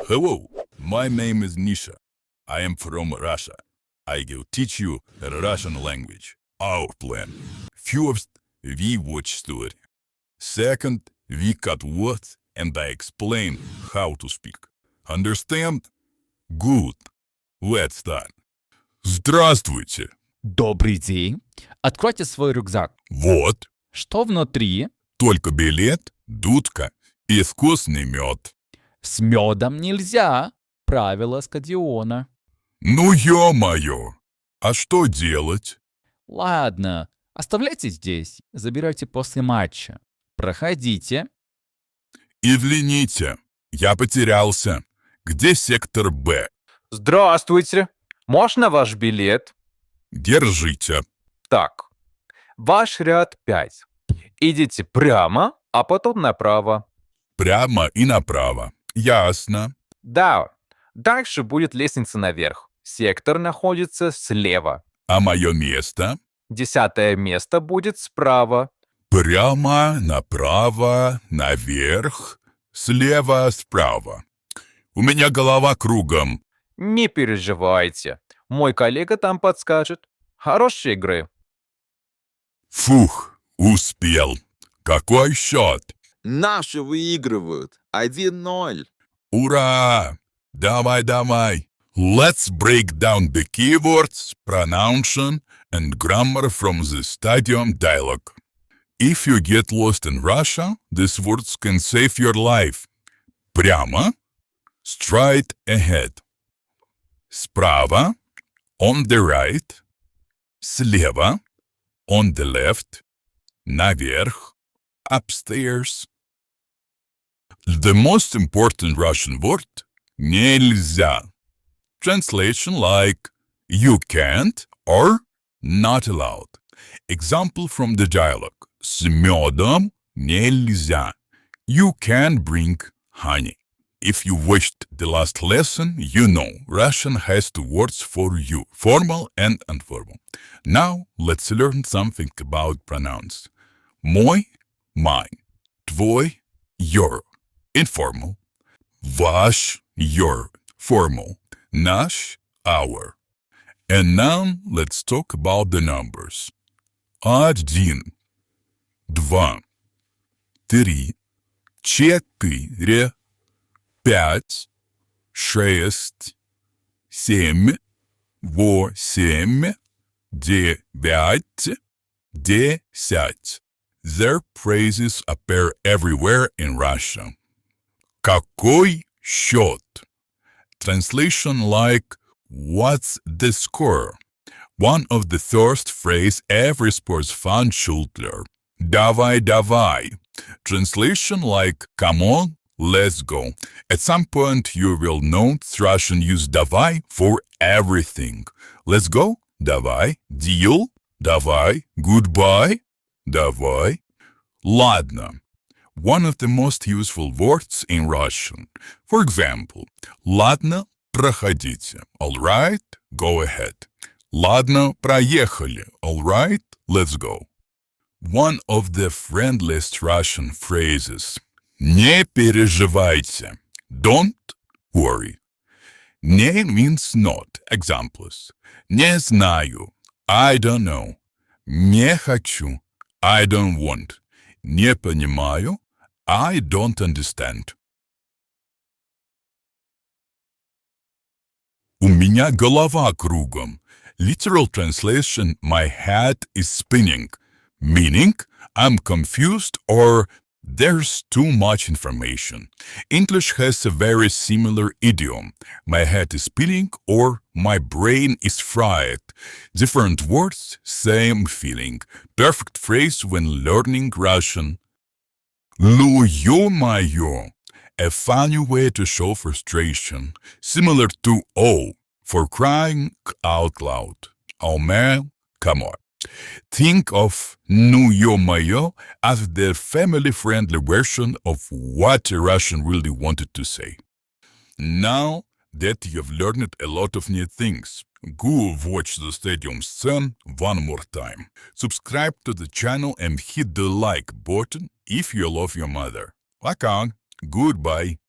Hello, my name is Misha. I am from Russia. I will teach you the Russian language. Our plan. First, we watch story. Second, we cut words and I explain how to speak. Understand? Good. Let's start. Здравствуйте. Добрый день. Откройте свой рюкзак. Вот, Что внутри? только билет, дудка и вкусный мед. С медом нельзя. Правило стадиона. Ну, ё-моё! А что делать? Ладно, оставляйте здесь. Забирайте после матча. Проходите. Извините, я потерялся. Где сектор Б? Здравствуйте. Можно ваш билет? Держите. Так, ваш ряд 5. Идите прямо, а потом направо. Прямо и направо. Ясно. Да, дальше будет лестница наверх. Сектор находится слева. А мое место? 10 место будет справа. Прямо, направо, наверх, слева, справа. У меня голова кругом. Не переживайте. Мой коллега там подскажет. Хорошей игры. Фух, успел. Какой счет? Наши выигрывают. 1-0. Ура! Давай. Let's break down the keywords, pronunciation, and grammar from the stadium dialogue. If you get lost in Russia, these words can save your life. Прямо, straight ahead. Справа, on the right. Слева, on the left. Наверх, upstairs. The most important Russian word – нельзя. Translation like you can't or not allowed. Example from the dialogue. С медом нельзя. You can't bring honey. If you watched the last lesson, you know Russian has two words for you, formal and informal. Now let's learn something about pronouns. Мой, mine. Твой, your. Informal. Ваш, your. Formal. Наш, our. And now let's talk about the numbers. 1, 2, 3, 4, 5, 6, 7, 8, 9, 10. Their phrases appear everywhere in Russia. Какой счет? Translation like, what's the score? One of the first phrase every sports fan should learn. Давай. Translation like, come on, let's go. At some point you will notice Russian use давай for everything. Let's go, давай. Deal, давай. Goodbye, давай. Ладно. One of the most useful words in Russian. For example, ладно, проходите. All right, go ahead. Ладно, проехали. All right, let's go. One of the friendliest Russian phrases. Не переживайте. Don't worry. Не means not. Examples. Не знаю. I don't know. Не хочу. I don't want. Не понимаю. I don't understand. У меня голова кругом. Literal translation, my head is spinning. Meaning, I'm confused or there's too much information. English has a very similar idiom. My head is spinning or my brain is fried. Different words, same feeling. Perfect phrase when learning Russian. Ну ё-моё! A funny way to show frustration, similar to oh, for crying out loud. Oh man, come on. Think of ну ё-моё as the family-friendly version of what a Russian really wanted to say. Now that you've learned a lot of new things, go watch the stadium scene one more time. Subscribe to the channel and hit the like button if you love your mother. Пока. Goodbye.